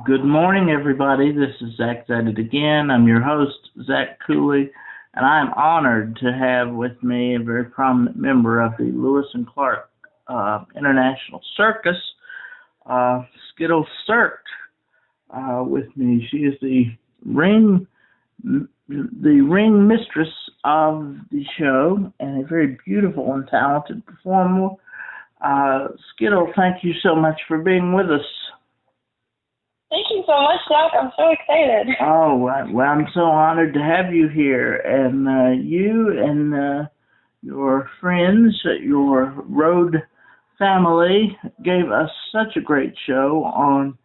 Good morning, everybody. This is Zach at it again. I'm your host, Zach Cooley, and I'm honored to have with me a very prominent member of the Lewis and Clark International Circus, Skyttle Cirque, with me. She is the ring mistress of the show and a very beautiful and talented performer. Skyttle, thank you so much for being with us. Thank you so much, Doc. I'm so excited. Oh, well, I'm so honored to have you here. And you and your friends, your road family, gave us such a great show on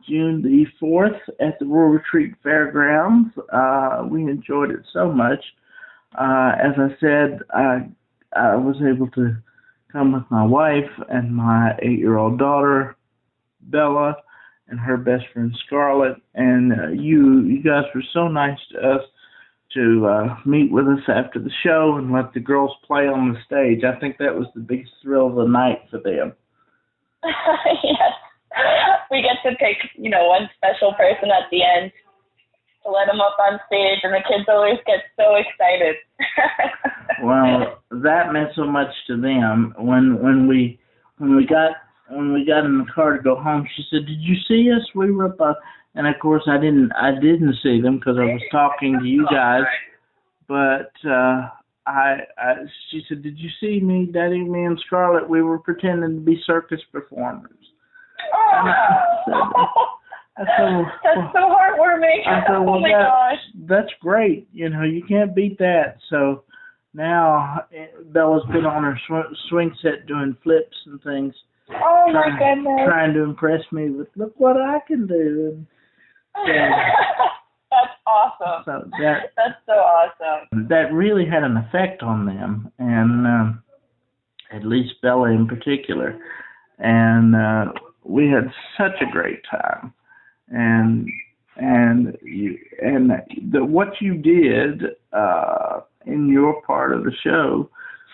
June the 4th at the Rural Retreat Fairgrounds. We enjoyed it so much. As I said, I was able to come with my wife and my 8-year-old daughter, Bella, and her best friend Scarlett, and you guys were so nice to us to meet with us after the show and let the girls play on the stage. I think that was the biggest thrill of the night for them. Yes. We get to pick, one special person at the end to let them up on stage, and the kids always get so excited. Well, that meant so much to them. When we got in the car to go home, she said, "Did you see us? We were up," and of course I didn't see them because I was talking to you guys. But she said, "Did you see me, Daddy, me and Scarlett? We were pretending to be circus performers." Oh, that's so heartwarming. I said, "Well, oh my gosh, that's great. You can't beat that." So now Bella's been on her swing set doing flips and things. Oh my goodness! Trying to impress me with, look what I can do. That's awesome. That's so awesome. That really had an effect on them, and at least Bella in particular. And we had such a great time. What you did in your part of the show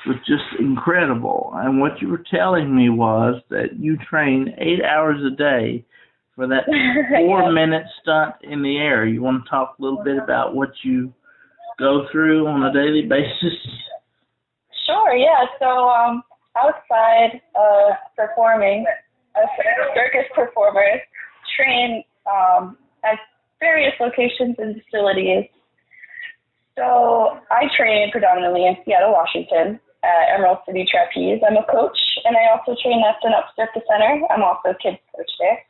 was just incredible. And what you were telling me was that you train 8 hours a day for that 4-minute stunt in the air. You want to talk a little bit about what you go through on a daily basis? Sure, yeah. So outside of performing, circus performers train at various locations and facilities. So I train predominantly in Seattle, Washington, at Emerald City Trapeze. I'm a coach, and I also train at Up Circus Center. I'm also a kids coach there.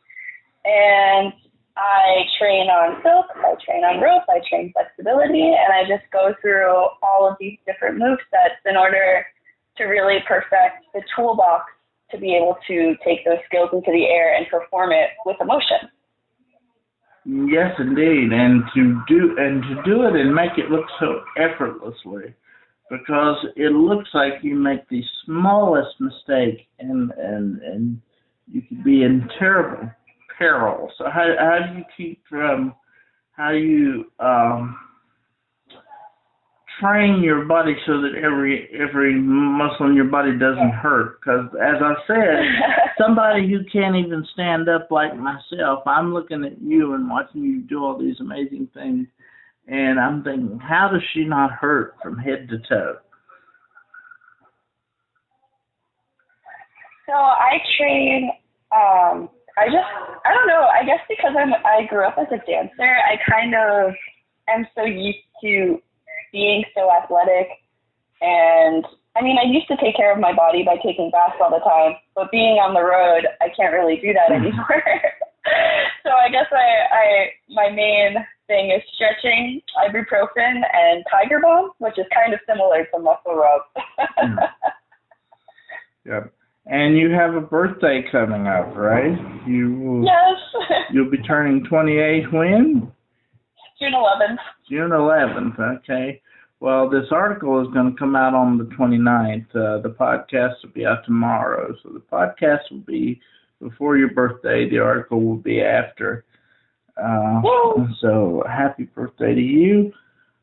And I train on silk, I train on rope, I train flexibility, and I just go through all of these different movesets in order to really perfect the toolbox to be able to take those skills into the air and perform it with emotion. Yes, indeed, and to do it and make it look so effortlessly, because it looks like you make the smallest mistake and you could be in terrible peril. So how do you keep how do you train your body so that every muscle in your body doesn't hurt? Because as I said, somebody who can't even stand up like myself, I'm looking at you and watching you do all these amazing things, and I'm thinking, how does she not hurt from head to toe? So I train, I don't know, I guess because I grew up as a dancer, I kind of am so used to being so athletic, and I used to take care of my body by taking baths all the time, but being on the road, I can't really do that anymore. So I guess my main thing is stretching, ibuprofen, and Tiger Balm, which is kind of similar to muscle rub. Yep. And you have a birthday coming up, right? Yes. You'll be turning 28 when? June 11th. June 11th, okay. Well, this article is going to come out on the 29th. The podcast will be out tomorrow. So the podcast will be before your birthday. The article will be after. So happy birthday to you.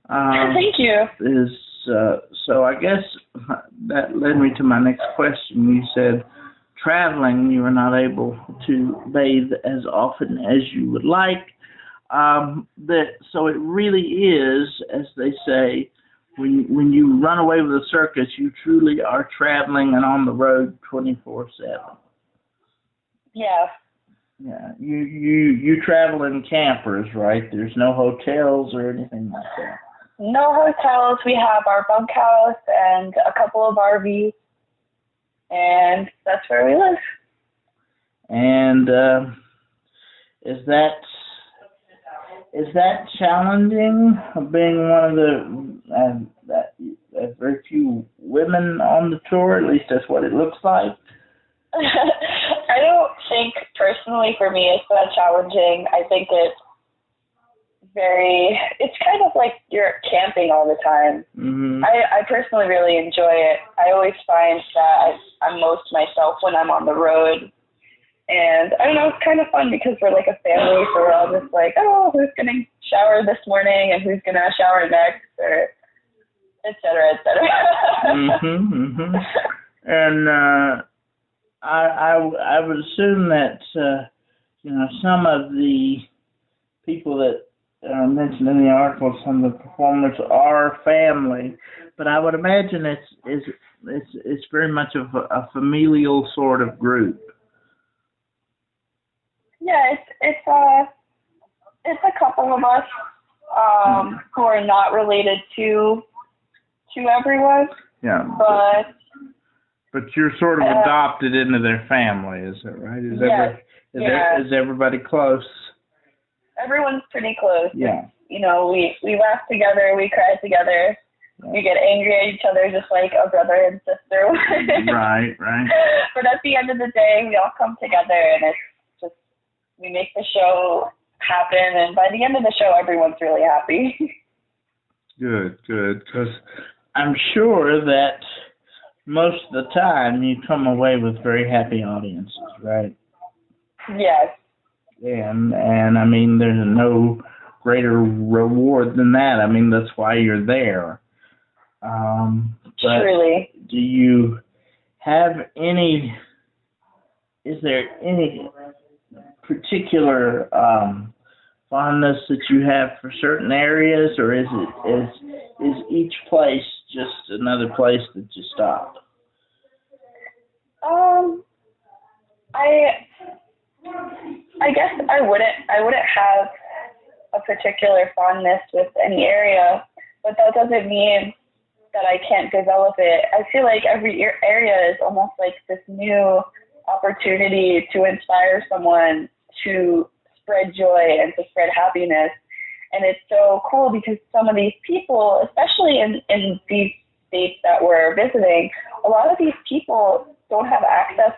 Thank you. So I guess that led me to my next question. You said traveling, you are not able to bathe as often as you would like. So it really is, as they say, when you run away with a circus, you truly are traveling and on the road 24/7. Yeah. Yeah, you travel in campers, right? There's no hotels or anything like that. No hotels. We have our bunkhouse and a couple of RVs, and that's where we live. And is that challenging, being one of the very few women on the tour? At least that's what it looks like. I don't think personally for me it's that challenging. I think it's kind of like you're camping all the time. Mm-hmm. I personally really enjoy it. I always find that I'm most myself when I'm on the road. And I don't know, it's kind of fun because we're like a family, so we're all just like, oh, who's going to shower this morning and who's going to shower next, or et cetera, et cetera. Mm-hmm, mm-hmm. And I would assume that, some of the people that are mentioned in the article, some of the performers are family, but I would imagine it's very much of a familial sort of group. Yeah, it's a couple of us who are not related to everyone. Yeah. But you're sort of adopted into their family, is that right? Is everybody close? Everyone's pretty close. Yeah. We laugh together, we cry together, we get angry at each other just like a brother and sister. Right. But at the end of the day, we all come together and it's just, we make the show happen, and by the end of the show, everyone's really happy. Good, because I'm sure that most of the time you come away with very happy audiences, right? Yes. And I mean, there's no greater reward than that. I mean, that's why you're there. But truly. Do you have is there any particular fondness that you have for certain areas, or is each place just another place that you stop? I guess I wouldn't have a particular fondness with any area, but that doesn't mean that I can't develop it. I feel like every area is almost like this new opportunity to inspire someone to spread joy and to spread happiness. And it's so cool because some of these people, especially in these states that we're visiting, a lot of these people don't have access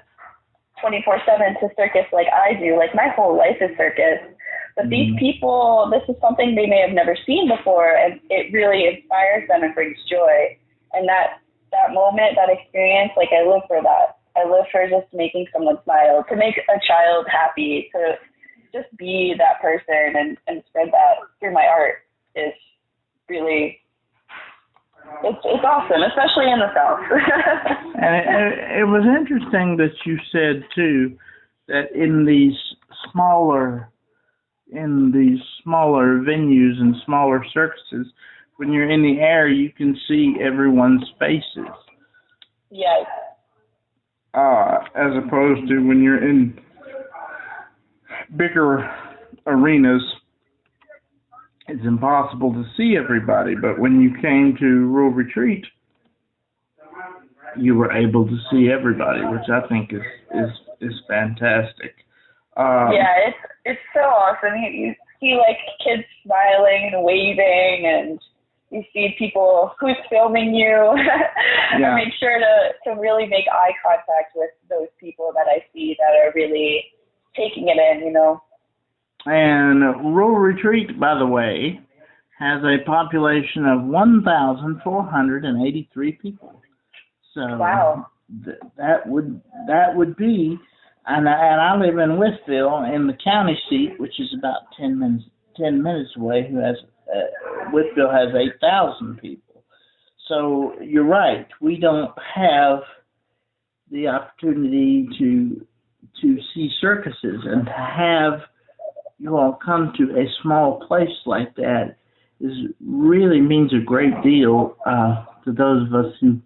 24/7 to circus like I do. Like, my whole life is circus. But these people, this is something they may have never seen before, and it really inspires them and brings joy. And that moment, that experience, like, I live for that. I live for just making someone smile, to make a child happy, to just be that person and spread that through my art is really, it's awesome, especially in the South. And it was interesting that you said, too, that in these smaller venues and smaller circuses, when you're in the air, you can see everyone's faces. Yes. As opposed to when you're in bigger arenas, it's impossible to see everybody. But when you came to Rural Retreat, you were able to see everybody, which I think is fantastic. Yeah, it's so awesome. You see, like, kids smiling and waving, and you see people who's filming you. Yeah. I make sure to really make eye contact with those people that I see that are really taking it in, And Rural Retreat, by the way, has a population of 1,483 people. So wow. That would be, and I live in Withville, in the county seat, which is about 10 minutes away. Withville has 8,000 people. So you're right. We don't have the opportunity to see circuses, and to have you all come to a small place like that really means a great deal to those of us who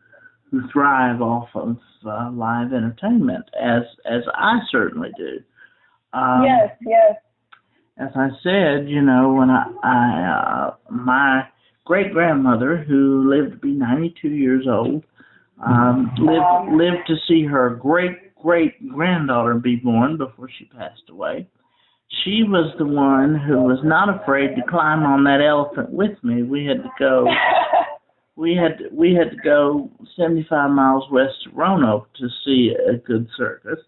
thrive off of live entertainment, as I certainly do. Yes. As I said, you know, when my great-grandmother, who lived to be 92 years old, lived to see her great-great-granddaughter be born before she passed away. She was the one who was not afraid to climb on that elephant with me. We had to go. We had to go 75 miles west of Roanoke to see a good circus,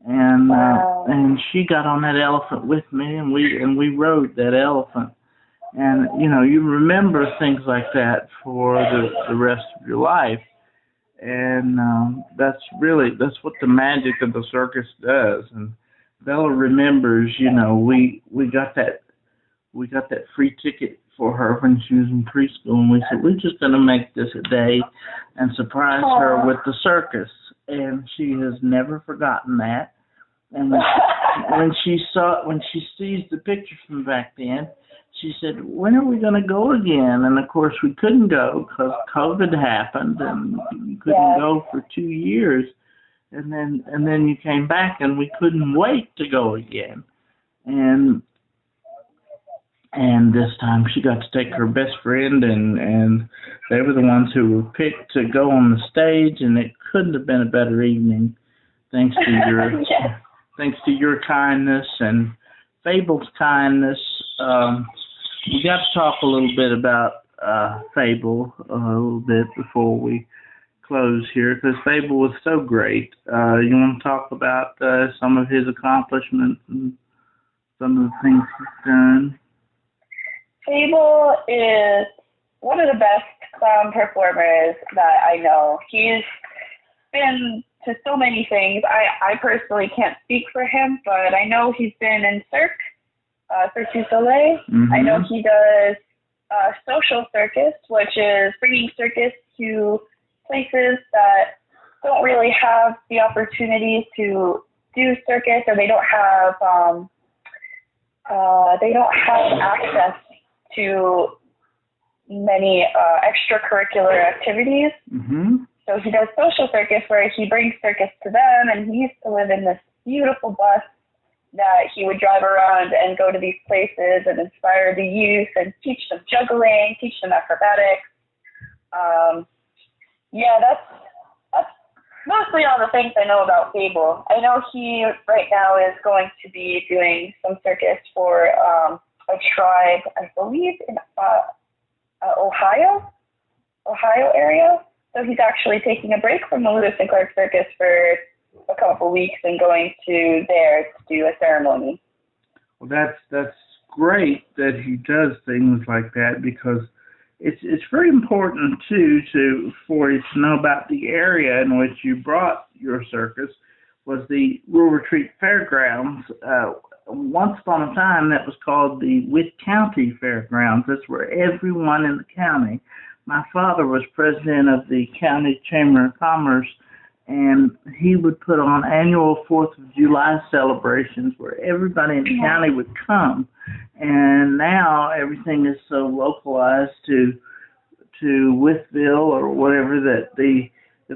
and and she got on that elephant with me, and we rode that elephant. And you know, you remember things like that for the rest of your life, and that's what the magic of the circus does. And Bella remembers, you know, we got that free ticket for her when she was in preschool, and we said, we're just going to make this a day and surprise her with the circus. And she has never forgotten that. And when she sees the picture from back then, she said, when are we going to go again? And of course we couldn't go because COVID happened, and you couldn't go for 2 years. And then you came back, and we couldn't wait to go again. And this time she got to take her best friend, and they were the ones who were picked to go on the stage, and it couldn't have been a better evening, thanks to your thanks to your kindness and Fable's kindness. We got to talk a little bit about Fable a little bit before we close here, because Fable was so great. You want to talk about some of his accomplishments and some of the things he's done? Fable is one of the best clown performers that I know. He's been to so many things. I personally can't speak for him, but I know he's been in Cirque du Soleil. Mm-hmm. I know he does social circus, which is bringing circus to places that don't really have the opportunity to do circus, or they don't have access to many extracurricular activities. Mm-hmm. So he does social circus, where he brings circus to them, and he used to live in this beautiful bus that he would drive around and go to these places and inspire the youth and teach them juggling, teach them acrobatics. That's mostly all the things I know about Fable. I know he right now is going to be doing some circus for a tribe, I believe, in Ohio area. So he's actually taking a break from the Lewis and Clark Circus for a couple weeks and going to there to do a ceremony. Well, that's great that he does things like that, because it's very important too for you to know about the area in which you brought your circus. Was the Rural Retreat Fairgrounds. Once upon a time, that was called the Witt County Fairgrounds. That's where everyone in the county. My father was president of the County Chamber of Commerce, and he would put on annual 4th of July celebrations where everybody in the county would come. And now everything is so localized to Withville or whatever, that the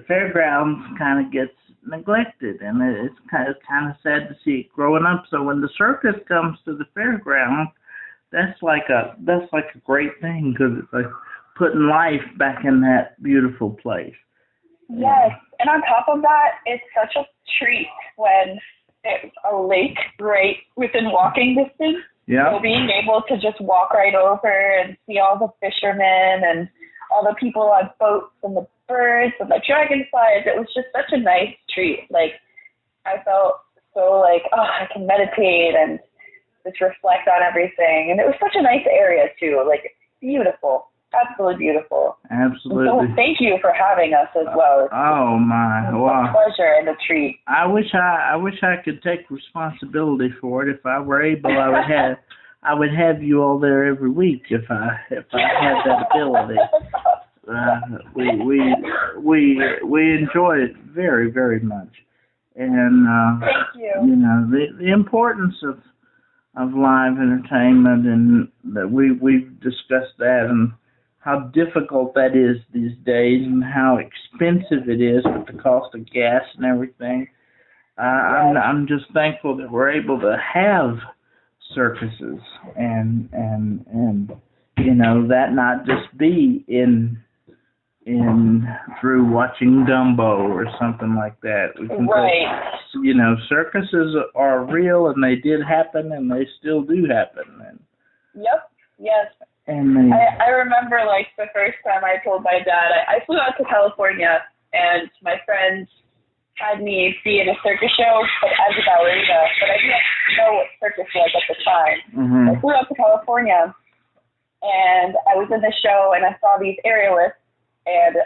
fairgrounds kind of gets neglected, and it's kind of sad to see it growing up. So when the circus comes to the fairgrounds, that's like a great thing, because it's like putting life back in that beautiful place. Yes, and on top of that, it's such a treat when there's a lake right within walking distance. Yeah. So being able to just walk right over and see all the fishermen and all the people on boats and the birds and the dragonflies, it was just such a nice treat. Like, I felt so like, I can meditate and just reflect on everything. And it was such a nice area too, like beautiful. Absolutely beautiful. Absolutely. So thank you for having us as well. Oh my! Wow. A pleasure and a treat. I wish I could take responsibility for it. If I were able, I would have you all there every week if I had that ability. we enjoy it very, very much. And Thank you. you know, the importance of live entertainment, and that we've discussed that, and how difficult that is these days, and how expensive it is with the cost of gas and everything. I'm just thankful that we're able to have circuses, and you know, that not just be in through watching Dumbo or something like that. We can you know, circuses are real, and they did happen, and they still do happen. And, yep. Yes. And I remember, like, the first time I told my dad, I flew out to California, and my friends had me be in a circus show, but as a ballerina, but I didn't know what circus was at the time. Mm-hmm. I flew out to California, and I was in the show, and I saw these aerialists, and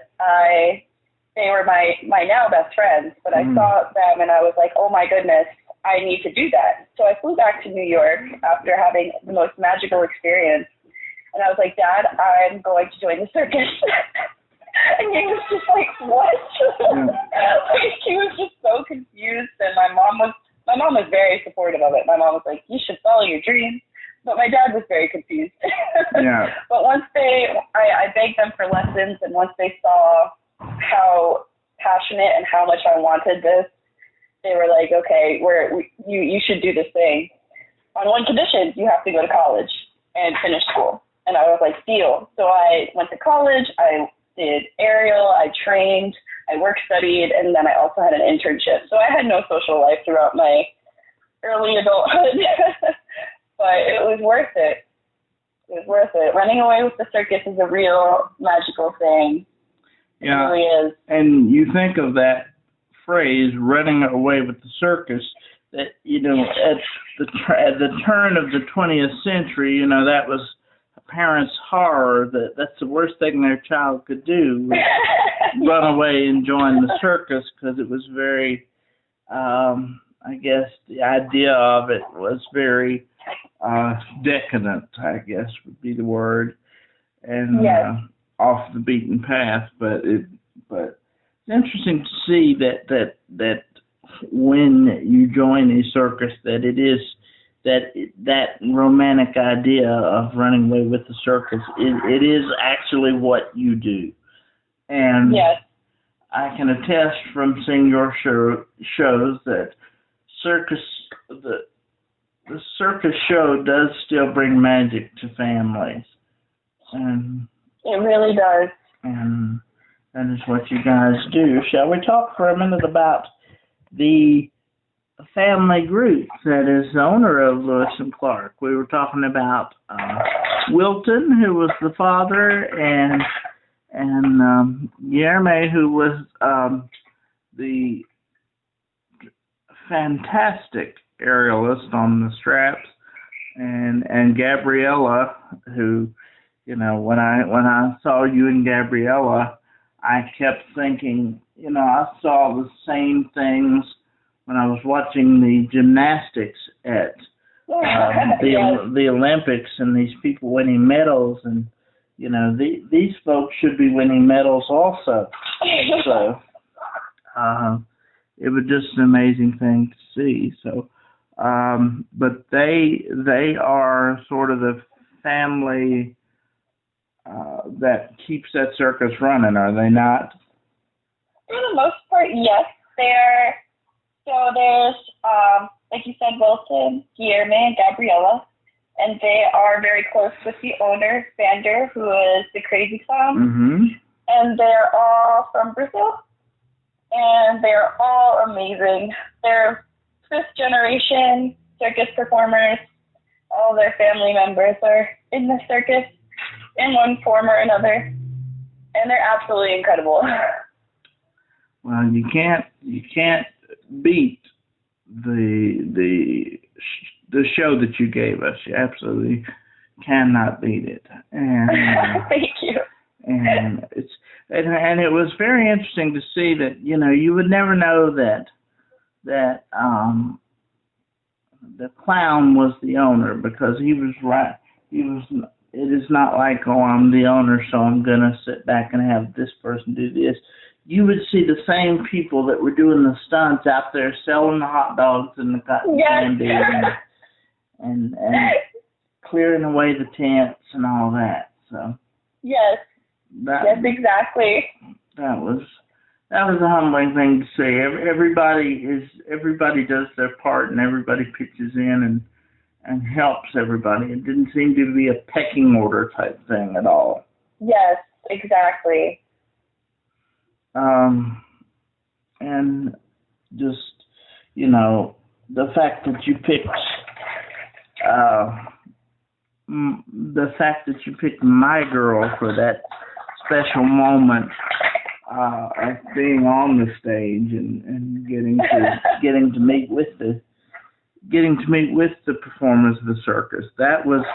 they were my now best friends, but I saw them, and I was like, oh my goodness, I need to do that. So I flew back to New York after having the most magical experience, and I was like, Dad, I'm going to join the circus. And he was just like, what? Like, he was just so confused, and my mom was very supportive of it. My mom was like, you should follow your dreams. But my dad was very confused. Yeah. But once I begged them for lessons, and once they saw how passionate and how much I wanted this, they were like, okay, you should do this thing. On one condition, you have to go to college and finish school. And I was like, deal. So I went to college, I did aerial, I trained, I work studied, and then I also had an internship. So I had no social life throughout my early adulthood. But it was worth it. It was worth it. Running away with the circus is a real magical thing. Yeah. It really is. And you think of that phrase, running away with the circus, that, you know, at the turn of the 20th century, you know, that was a parent's horror, that's the worst thing their child could do, was run away and join the circus, because it was very, I guess the idea of it was very decadent, I guess would be the word, and off the beaten path. But it's interesting to see that when you join a circus, that it is that romantic idea of running away with the circus, it is actually what you do. And I can attest from seeing your shows that the circus show does still bring magic to families. And it really does. And that is what you guys do. Shall we talk for a minute about the family group that is the owner of Lewis and Clark? We were talking about Wilton, who was the father, and Guillermo, who was the fantastic aerialist on the straps, and Gabriella, who, you know, when I saw you and Gabriella, I kept thinking, you know, I saw the same things when I was watching the gymnastics at the Olympics, and these people winning medals, and, you know, these folks should be winning medals also. So it was just an amazing thing to see. So, but they are sort of the family that keeps that circus running, are they not? For the most part, yes. So there's, like you said, Wilson, Guillermo, and Gabriella, and they are very close with the owner, Vander, who is the crazy clown. Mm-hmm. And they're all from Brazil, and they're all amazing. They're fifth generation circus performers. All their family members are in the circus in one form or another, and they're absolutely incredible. Well, you can't beat the show that you gave us. You absolutely cannot beat it. And thank you. And it was very interesting to see that, you know, you would never know that the clown was the owner, because he was right. He it is not like, oh, I'm the owner, so I'm going to sit back and have this person do this. You would see the same people that were doing the stunts out there selling the hot dogs and the cotton candy and clearing away the tents and all that. So yes, exactly. That was a humbling thing to see. Everybody does their part and everybody pitches in and helps everybody. It didn't seem to be a pecking order type thing at all. Yes, exactly. And just, you know, the fact that you picked my girl for that special moment of being on the stage and getting to meet with the performers of the circus. That was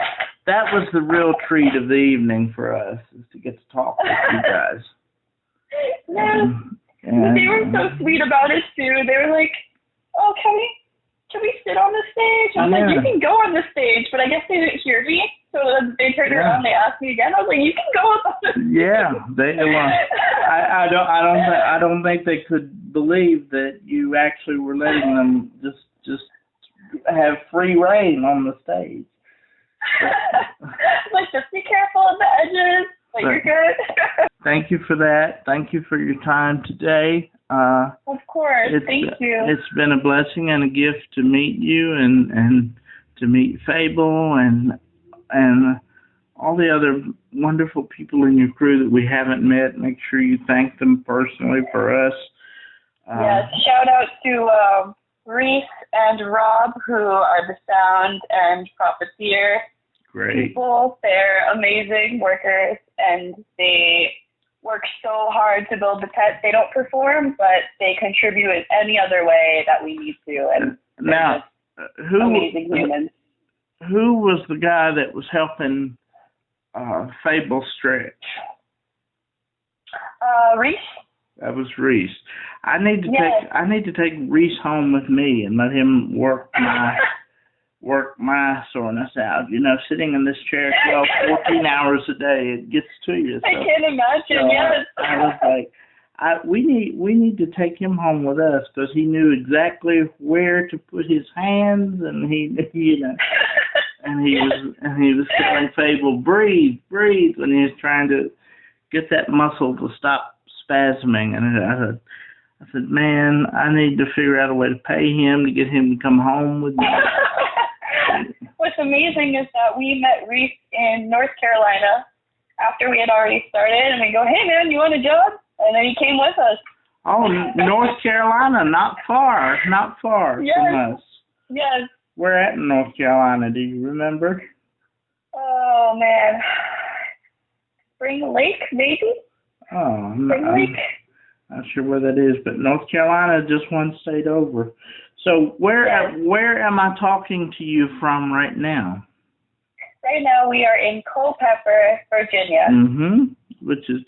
the real treat of the evening for us, is to get to talk with you guys. Yes. And they were so sweet about it too. They were like, "Oh, can we sit on the stage?" I'm like, "You can go on the stage," but I guess they didn't hear me, so they turned around and they asked me again. I was like, "You can go on the stage." Yeah, they were. I don't think they could believe that you actually were letting them just have free reign on the stage. Like, just be careful on the edges. Like, you're good. Thank you for that. Thank you for your time today. Of course. Thank you. It's been a blessing and a gift to meet you and to meet Fable and all the other wonderful people in your crew that we haven't met. Make sure you thank them personally for us. Yes. Shout out to Reese and Rob, who are the sound and profiteer people. They're amazing workers, and they work so hard to build the pet. They don't perform, but they contribute in any other way that we need to. And now, amazing humans. Who was the guy that was helping Fable stretch? Reese. That was Reese. I need to take Reese home with me and let him work my soreness out. You know, sitting in this chair 14 hours a day, it gets to you. So, I can't imagine. So yes. I was like, we need to take him home with us, because he knew exactly where to put his hands, and he was telling Fable, breathe, when he was trying to get that muscle to stop spasming. And I said, man, I need to figure out a way to pay him to get him to come home with me. What's amazing is that we met Reese in North Carolina after we had already started, and we go, "Hey man, you want a job?" And then he came with us. Oh, North Carolina, not far from us. Yes. Where at in North Carolina? Do you remember? Oh man, Spring Lake, maybe. Oh, Spring Lake. Not sure where that is, but North Carolina, just one state over. So where am I talking to you from right now? Right now we are in Culpeper, Virginia. Which is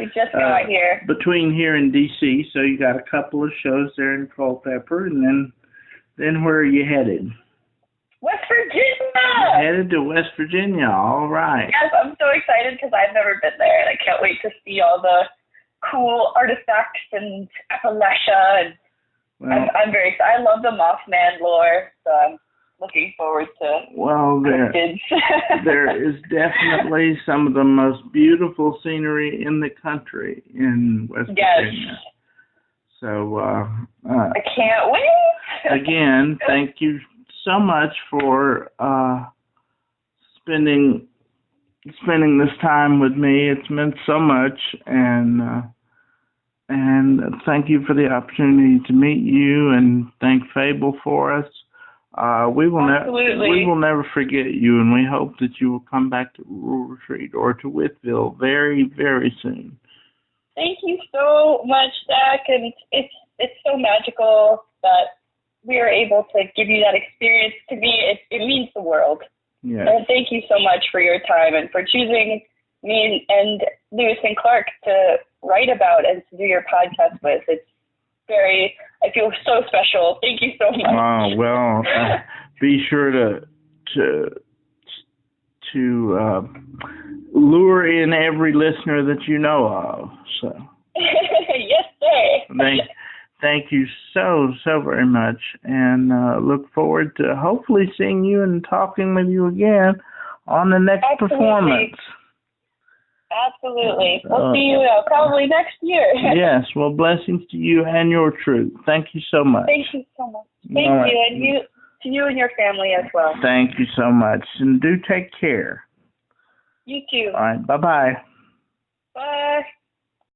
we just got here. Between here and D.C., so you got a couple of shows there in Culpeper, and then where are you headed? West Virginia! You're headed to West Virginia, all right. Yes, I'm so excited because I've never been there, and I can't wait to see all the cool artifacts and Appalachia, and I'm very excited. I love the Mothman lore, so I'm looking forward to there is definitely some of the most beautiful scenery in the country in West Virginia. So I can't wait. Again, thank you so much for spending this time with me. It's meant so much, and thank you for the opportunity to meet you, and thank Fable for us. We will never forget you, and we hope that you will come back to Rural Retreat or to Whitville very, very soon. Thank you so much, Zach, and it's so magical that we are able to give you that experience. To me, it means the world. Yes. And thank you so much for your time and for choosing me and Lewis and Clark to write about and to do your podcast with. I feel so special. Thank you so much. Be sure to lure in every listener that you know of. So. Yes, sir. Thank you so very much, and look forward to hopefully seeing you and talking with you again on the next performance. Absolutely. We'll see you probably next year. Yes. Well, blessings to you and your troupe. Thank you so much. Thank you so much. Thank you, and to you and your family as well. Thank you so much, and do take care. You too. All right. Bye-bye. Bye.